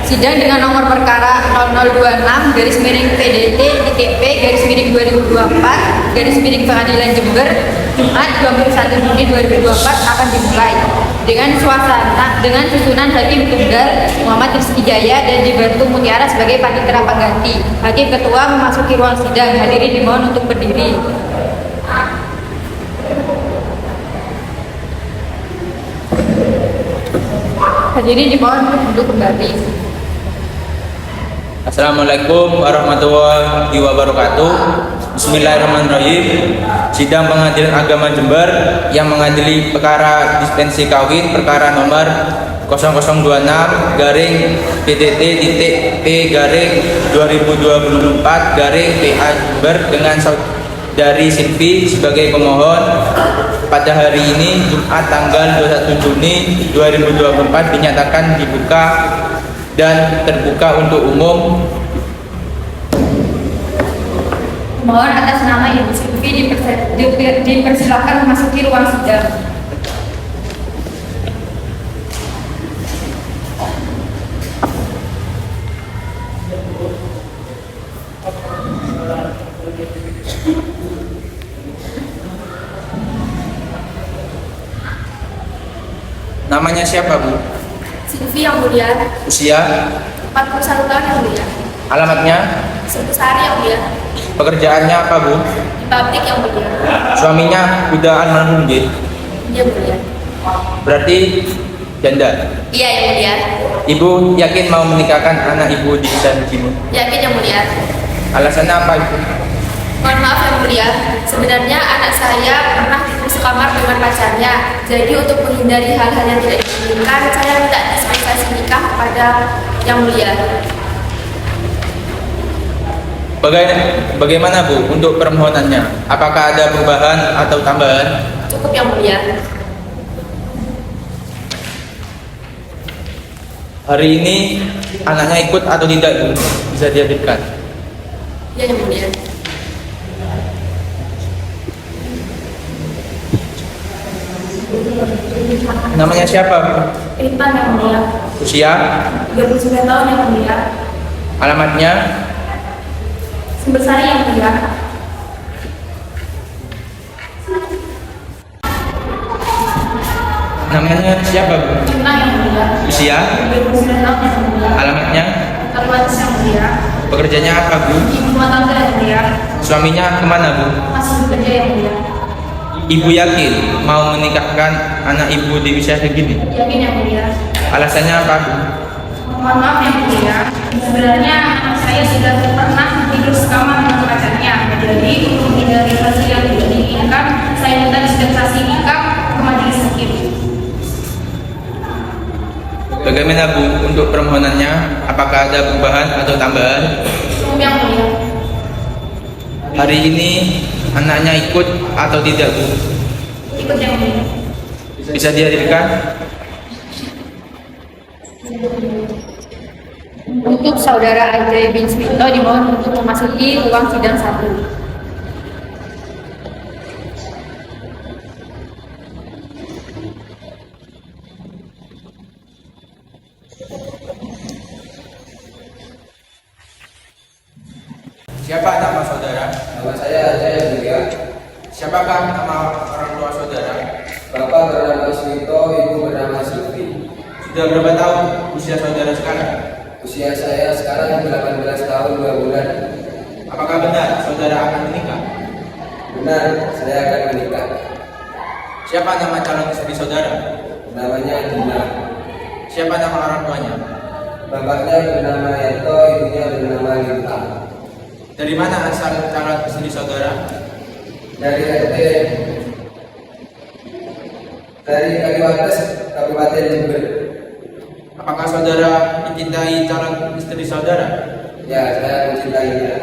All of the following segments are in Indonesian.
Sidang dengan nomor perkara 0026 garis miring PDT ITP garis miring 2024 garis miring Pengadilan Jember Jumat 21 Juni 2024 akan dimulai dengan susunan Hakim Tunggal Muhammad Rizky Jaya dan dibantu Mutiara sebagai panitera pengganti. Hakim Ketua memasuki ruang sidang. Hadirin dimohon untuk berdiri. Hadirin dimohon untuk duduk kembali. Assalamualaikum warahmatullahi wabarakatuh. Bismillahirrahmanirrahim. Sidang Pengadilan Agama Jember yang mengadili perkara dispensi kawin perkara nomor 0026 garing PDT.P garing 2024 garing PA Jember dengan saudari Silvi sebagai pemohon pada hari ini Jumat tanggal 21 Juni 2024 dinyatakan dibuka dan terbuka untuk umum. Mohon atas nama Ibu Silvi dipersilakan memasuki ruang sidang. Namanya siapa, Bu? Silvi yang mulia. Usia? 41 tahun yang mulia. Alamatnya? Sebesar yang mulia. Pekerjaannya apa, Bu? Di pabrik yang mulia. Suaminya udah almarhum, nggih? Iya mulia. Berarti janda. Iya yang mulia. Ibu yakin mau menikahkan anak Ibu di sana sini? Yakin yang mulia. Alasannya apa, Ibu? Mohon maaf yang mulia, sebenarnya anak saya pernah tidur sekamar dengan pacarnya. Jadi untuk menghindari hal-hal yang tidak diinginkan, saya minta dispensasi nikah kepada yang mulia. Bagaimana, Bu, untuk permohonannya? Apakah ada perubahan atau tambahan? Cukup yang mulia. Hari ini anaknya ikut atau tidak, Bu? Bisa dihadirkan? Ya yang mulia. Namanya siapa, Bu? Intan yang mulia. Usia? 39 tahun yang mulia. Alamatnya? Sebesar yang mulia. Namanya siapa, Bu? Cinta yang mulia. Usia? 29 tahun yang mulia. Alamatnya? Terluas yang mulia. Pekerjaannya apa, Bu? Ibu rumah tangga yang mulia. Suaminya kemana, Bu? Masih bekerja yang mulia. Ibu yakin mau menikahkan anak Ibu di usia segini? Yakin yang mulia. Alasannya apa, Bu? Mohon maaf yang mulia, sebenarnya anak saya sudah pernah tidur sekamar dengan pacarnya. Jadi untuk menghindari hasil yang tidak diinginkan, saya minta dispensasi nikah ke majelis hakim. Bagaimana, Bu, untuk permohonannya? Apakah ada perubahan atau tambahan? Cukup yang mulia. Hari ini anaknya ikut atau tidak, Bu? Ikut yang mulia. Bisa dihadirkan? Untuk saudara Ajay bin Smito dimohon untuk memasuki ruang sidang 1. Siapa nama saudara? Nama saya Ajay yang mulia. Siapakah nama orang tua saudara? Bapak bernama Smito, ibu bernama Silvi. Sudah berapa tahun usia saudara sekarang? Usia saya sekarang 18 tahun 2 bulan. Apakah benar saudara akan menikah? Benar, saya akan menikah. Siapa nama calon istri saudara? Namanya Dina. Siapa nama orang tuanya? Bapaknya bernama Yanto, ibunya bernama Linta. Dari mana asal calon istri saudara? Dari RT dari Kaliwates, Kabupaten Jember. Apakah saudara mencintai calon istri saudara? Ya, saya mencintainya.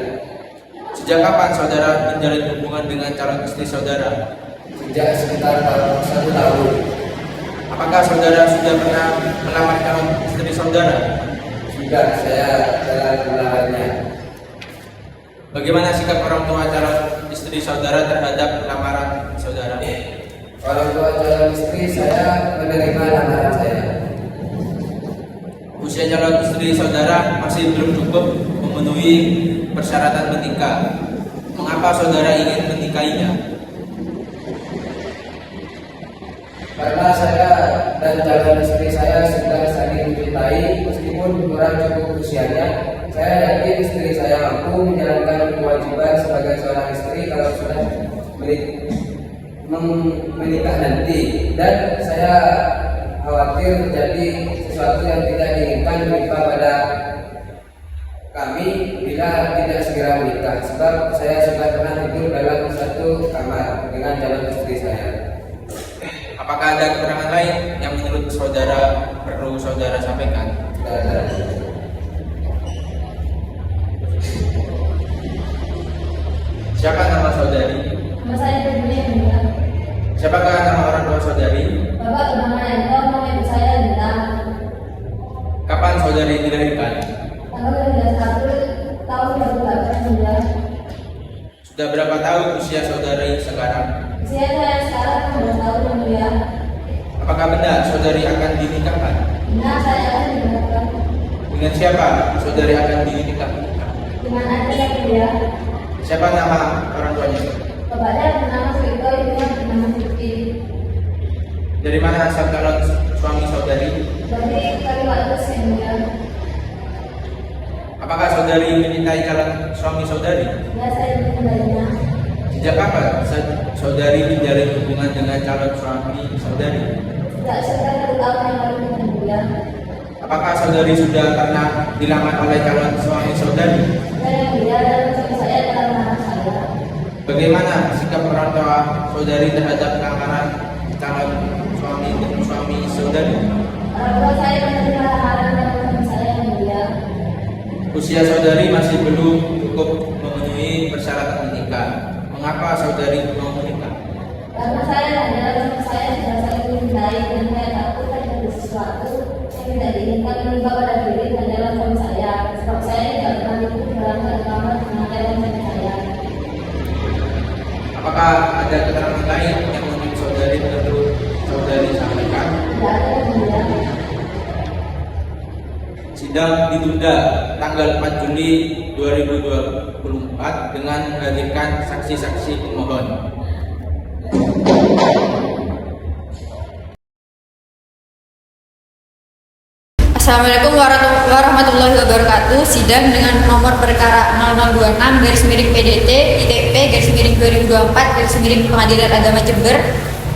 Sejak kapan saudara menjalin hubungan dengan calon istri saudara? Sejak sekitar 1 tahun. Apakah saudara sudah pernah melamar calon istri saudara? Sudah, saya telah melamarnya. Bagaimana sikap orang tua calon istri saudara terhadap lamaran saudara? Orang tua calon istri saya menerima lamaran saya. Usia calon istri saudara masih belum cukup memenuhi persyaratan menikah. Mengapa saudara ingin menikahinya? Karena saya dan calon istri saya sudah saling mencintai, meskipun kurang cukup usianya. Saya yakin istri saya mampu menjalankan kewajiban sebagai seorang istri kalau sudah menikah nanti, dan saya khawatir terjadi sesuatu yang tidak diinginkan menimpa pada kami bila tidak segera menikah, sebab saya sudah pernah tidur dalam satu kamar dengan calon istri saya. Apakah ada keterangan lain yang menurut saudara perlu saudara sampaikan? Tidak ada. Siapa nama saudari? Nama saya Febri yang mulia. Siapakah nama orang tua saudari? Bapak bernama Yanto, nama ibu saya Lita. Kapan saudari dilahirkan? Tanggal 31 tahun 2008 yang mulia. Sudah berapa tahun usia saudari sekarang? Usia saya sekarang 16 tahun yang mulia. Apakah benar saudari akan dinikahkan? Benar, saya akan dinikahkan. Dengan siapa saudari akan dinikahkan? Dengan adik yang mulia. Siapa nama orang tuanya? Bapaknya bernama Suito, ibunya bernama Siti. Dari mana asal calon suami saudari? Dari Kaliwates yang mulia. Apakah saudari mencintai calon suami saudari? Ya, saya mencintainya. Sejak kapan saudari menjalin hubungan dengan calon suami saudari? Sejak sekitar 1 tahun yang lalu yang mulia. Apakah saudari sudah pernah dilamar oleh calon suami saudari? Saya yang mulia dan suami saya adalah anak saya. Bagaimana sikap orang tua saudari terhadap lamaran calon suami saudari? Orang tua saya menerima lamaran dari suami saya yang mulia. Usia saudari masih belum cukup memenuhi persyaratan menikah. Mengapa saudari mau menikah? Karena saya dan suami saya sudah saling mencintai dan saya takut terjadi sesuatu yang tidak diinginkan menimpa pada diri dan dalam suami saya. Sebab saya tidak pernah tidur dalam satu kamar dengan calon suami saya. Apakah ada keterangan lain yang menurut saudari perlu saudari sampaikan? Tidak ada yang mulia. Sidang ditunda tanggal 4 Juli 2024 dengan menghadirkan saksi-saksi pemohon. Assalamualaikum warahmatullahi wabarakatuh. Sidang dengan nomor perkara 0026/PDT ITP /2024 Pengadilan Agama Jember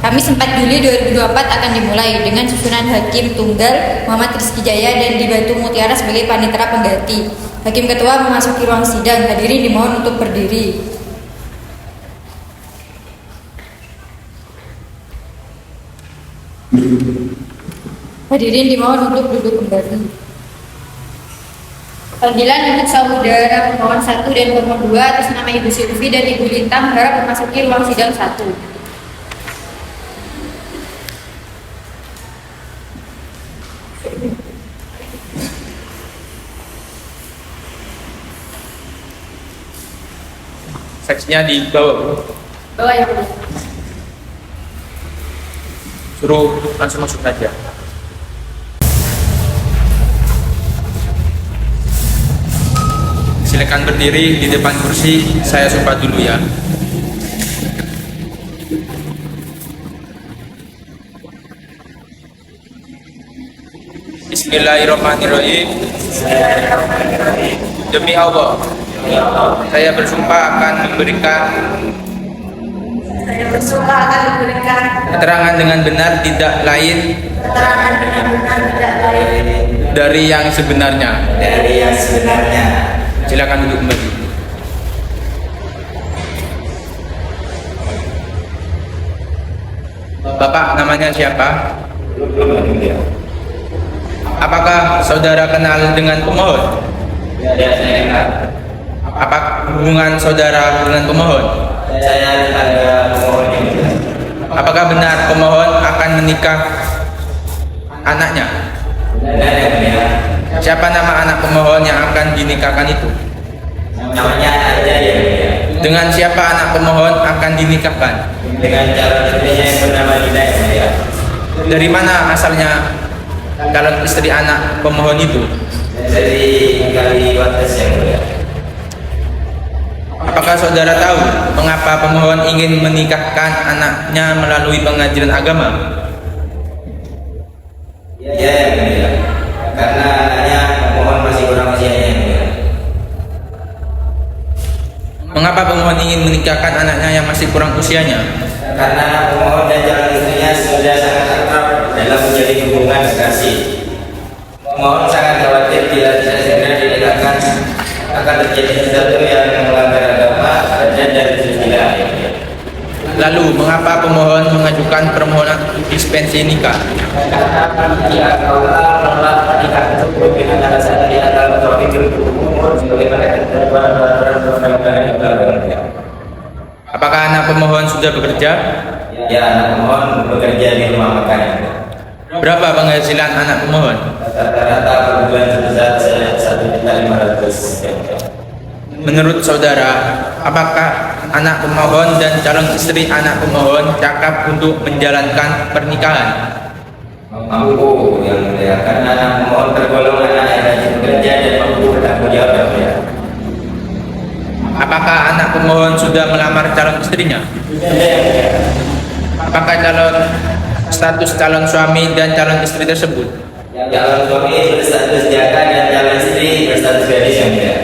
Kamis 4 Juli 2024 akan dimulai dengan susunan Hakim Tunggal Muhammad Rizky Jaya dan Dibantu Mutiara sebagai panitera pengganti. Hakim Ketua memasuki ruang sidang. Hadirin dimohon untuk berdiri. Hadirin dimohon untuk duduk kembali. Panggilan untuk saudara pemohon 1 dan pemohon 2 atas nama Ibu Silvi dan Ibu Lintang harap memasuki ruang sidang 1. Saksinya di bawah. Bawah yang mulia. Suruh langsung masuk saja. Silakan berdiri di depan kursi, saya sumpah dulu ya. Bismillahirrahmanirrahim. Demi Allah, saya bersumpah akan memberikan keterangan dengan benar tidak lain dari yang sebenarnya. Silakan duduk kembali. Bapak namanya siapa? Apakah saudara kenal dengan pemohon? Ya, saya kenal. Apa hubungan saudara dengan pemohon? Saya ada pemohon ini. Apakah benar pemohon akan menikah anaknya? Benar yang mulia. Siapa nama anak pemohon yang akan dinikahkan itu? Namanya aja yang mulia. Dengan siapa anak pemohon akan dinikahkan? Dengan calon istrinya yang bernama Lina yang mulia. Dari mana asalnya calon istri anak pemohon itu? Dari Kaliwates yang mulia. Apakah saudara tahu mengapa pemohon ingin menikahkan anaknya melalui pengadilan agama? Ya yang mulia. Karena anaknya pemohon masih kurang usianya yang mulia. Mengapa pemohon ingin menikahkan anaknya yang masih kurang usianya? Karena anak pemohon dan calon istrinya sudah sangat akrab dalam menjalin hubungan kasih. Pemohon sangat khawatir bila tidak segera dinikahkan akan terjadi sesuatu yang melanggar agama, adat dan susila. Lalu, mengapa pemohon mengajukan permohonan dispensi nikah? Karena pihak Allah menolak pernikahan tersebut dengan alasan di antara topik umur sebagaimana ketentuan peraturan perundang-undangan yang berlaku. Apakah anak pemohon sudah bekerja? Ya, anak pemohon bekerja di rumah makan. Berapa penghasilan anak pemohon? Rata-rata per bulan sebesar 1.500.000. Menurut saudara, apakah anak pemohon dan calon istri anak pemohon cakap untuk menjalankan pernikahan? Mampu yang mulia, karena anak pemohon tergolong anak yang rajin bekerja dan mampu bertanggung jawab yang mulia. Apakah anak pemohon sudah melamar calon istrinya? Apakah status calon suami dan calon istri tersebut? Calon suami berstatus jaka dan calon istri berstatus gadis yang mulia.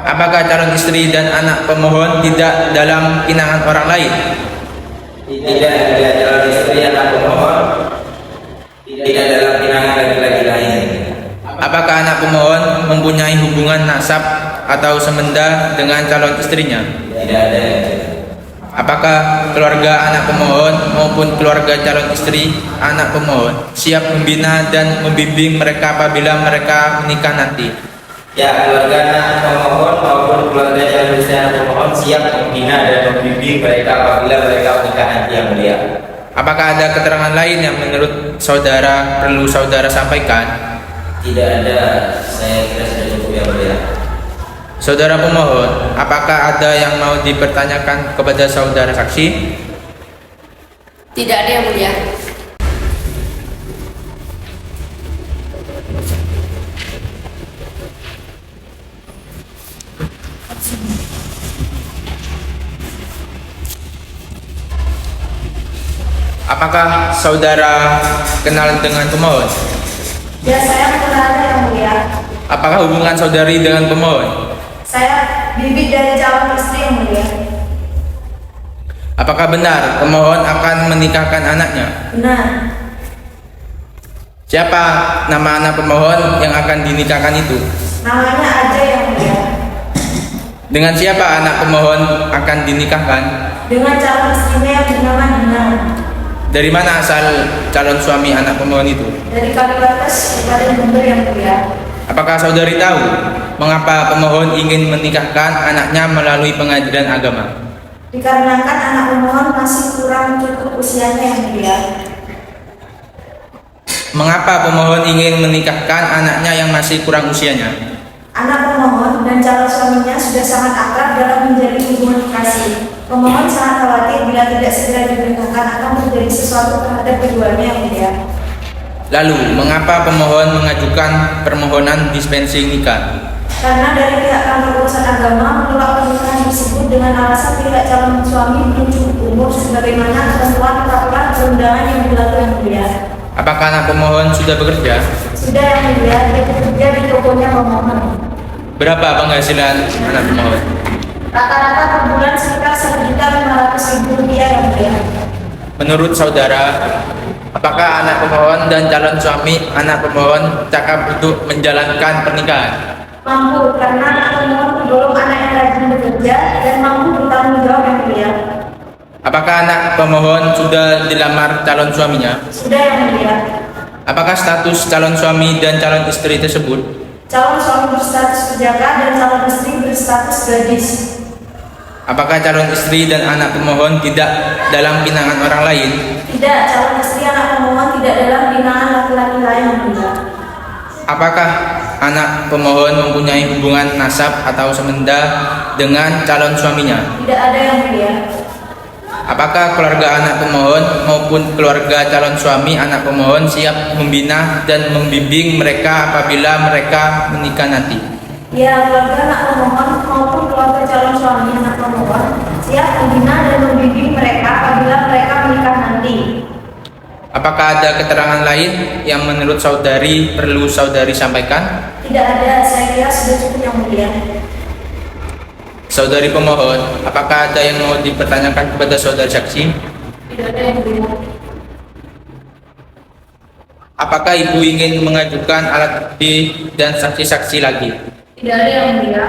Apakah calon istri dan anak pemohon tidak dalam pinangan orang lain? Tidak ada calon istri anak pemohon tidak dalam pinangan laki-laki lain. Apakah anak pemohon mempunyai hubungan nasab atau semenda dengan calon istrinya? Tidak ada. Apakah keluarga anak pemohon maupun keluarga calon istri anak pemohon siap membina dan membimbing mereka apabila mereka menikah nanti? Ya, keluarga anak pemohon maupun keluarga calon istri anak pemohon siap membina dan membimbing mereka apabila mereka menikah nanti yang mulia. Apakah ada keterangan lain yang menurut saudara perlu saudara sampaikan? Tidak ada, saya kira sudah cukup yang mulia. Saudara pemohon, apakah ada yang mau dipertanyakan kepada saudara saksi? Tidak ada yang mulia. Apakah saudara kenal dengan pemohon? Ya, saya mengenalnya yang mulia. Apakah hubungan saudari dengan pemohon? Saya bibit dari calon istri yang mulia. Apakah benar pemohon akan menikahkan anaknya? Benar. Siapa nama anak pemohon yang akan dinikahkan itu? Namanya Ajay yang mulia. Dengan siapa anak pemohon akan dinikahkan? Dengan calon istrinya yang bernama Dina. Dari mana asal calon suami anak pemohon itu? Dari Kaliwates, Kabupaten Jember yang mulia. Apakah saudari tahu mengapa pemohon ingin menikahkan anaknya melalui pengadilan agama? Dikarenakan anak pemohon masih kurang cukup usianya yang mulia. Mengapa pemohon ingin menikahkan anaknya yang masih kurang usianya? Anak pemohon dan calon suaminya sudah sangat akrab dalam menjalin hubungan kasih. Pemohon sangat khawatir bila tidak segera dinikahkan akan terjadi sesuatu terhadap keduanya yang mulia. Lalu, mengapa pemohon mengajukan permohonan dispensi nikah? Karena dari pihak kantor urusan agama menolak pernikahan tersebut dengan alasan tidak calon suami belum cukup umur sebagaimana ketentuan peraturan perundangan yang berlaku yang mulia. Apakah anak pemohon sudah bekerja? Sudah yang mulia, dia bekerja di tokonya pemohon. Berapa penghasilan anak pemohon? Rata-rata per bulan sekitar 1.500.000 rupiah yang mulia. Menurut saudara, apakah anak pemohon dan calon suami anak pemohon cakap untuk menjalankan pernikahan? Mampu, karena anak pemohon tergolong anak yang rajin bekerja dan mampu bertanggung jawab yang mulia. Apakah anak pemohon sudah dilamar calon suaminya? Sudah yang mulia. Apakah status calon suami dan calon istri tersebut? Calon suami berstatus pejaka dan calon istri berstatus gadis. Apakah calon istri dan anak pemohon tidak dalam pinangan orang lain? Tidak, calon istri anak pemohon tidak dalam binaan laki-laki lain yang mulia. Apakah anak pemohon mempunyai hubungan nasab atau semenda dengan calon suaminya? Tidak ada yang mulia. Apakah keluarga anak pemohon maupun keluarga calon suami anak pemohon siap membina dan membimbing mereka apabila mereka menikah nanti? Ya, keluarga anak pemohon maupun keluarga calon suami anak pemohon siap membina dan membimbing mereka apabila mereka menikah nanti. Apakah ada keterangan lain yang menurut saudari perlu saudari sampaikan? Tidak ada, saya kira sudah cukup yang mulia. Saudari pemohon, apakah ada yang mau dipertanyakan kepada saudari saksi? Tidak ada yang mulia. Apakah ibu ingin mengajukan alat bukti dan saksi-saksi lagi? Tidak ada yang mulia.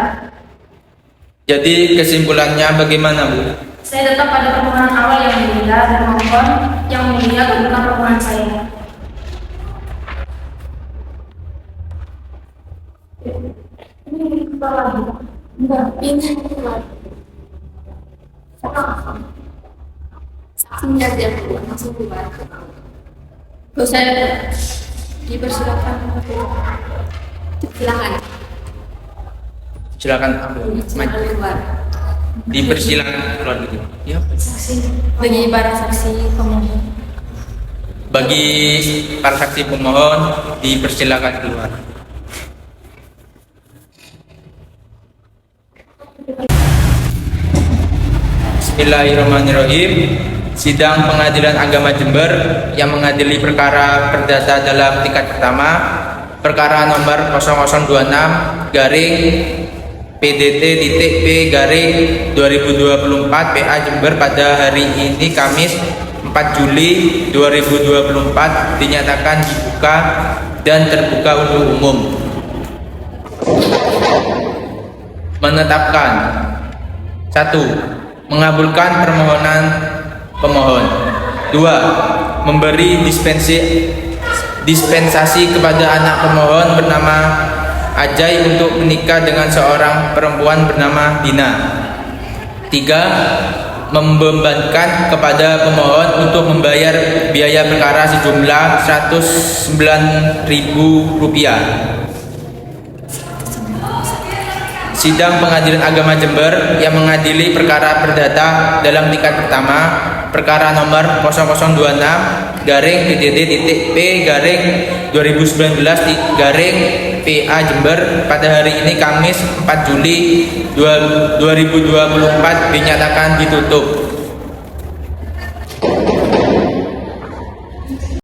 Jadi kesimpulannya bagaimana, Bu? Saya tetap pada permohonan awal yang mulia dan mohon yang mulia kabulkan permohonan saya. Ini kita lagi. Enggak, ini lagi. Saksinya dia langsung keluar. Terus saya dipersilakan. Silakan. Silakan maju. Keluar. Dipersilakan keluar gitu. Ya. Bagi para saksi pemohon. Bagi para saksi pemohon dipersilakan keluar. Bismillahirrahmanirrahim. Sidang Pengadilan Agama Jember yang mengadili perkara perdata dalam tingkat pertama, perkara nomor 0026 garing PDT.P garing 2024 PA Jember pada hari ini Kamis 4 Juli 2024 dinyatakan dibuka dan terbuka untuk umum. Menetapkan 1. Mengabulkan permohonan pemohon. 2. Memberi dispensasi kepada anak pemohon bernama Ajay untuk menikah dengan seorang perempuan bernama Dina. 3. Membebankan kepada pemohon untuk membayar biaya perkara sejumlah Rp109.000. Sidang Pengadilan Agama Jember yang mengadili perkara perdata dalam tingkat pertama, perkara nomor 0026 garing PDT.P garing 2019 garing PA Jember pada hari ini Kamis 4 Juli 2024 dinyatakan ditutup.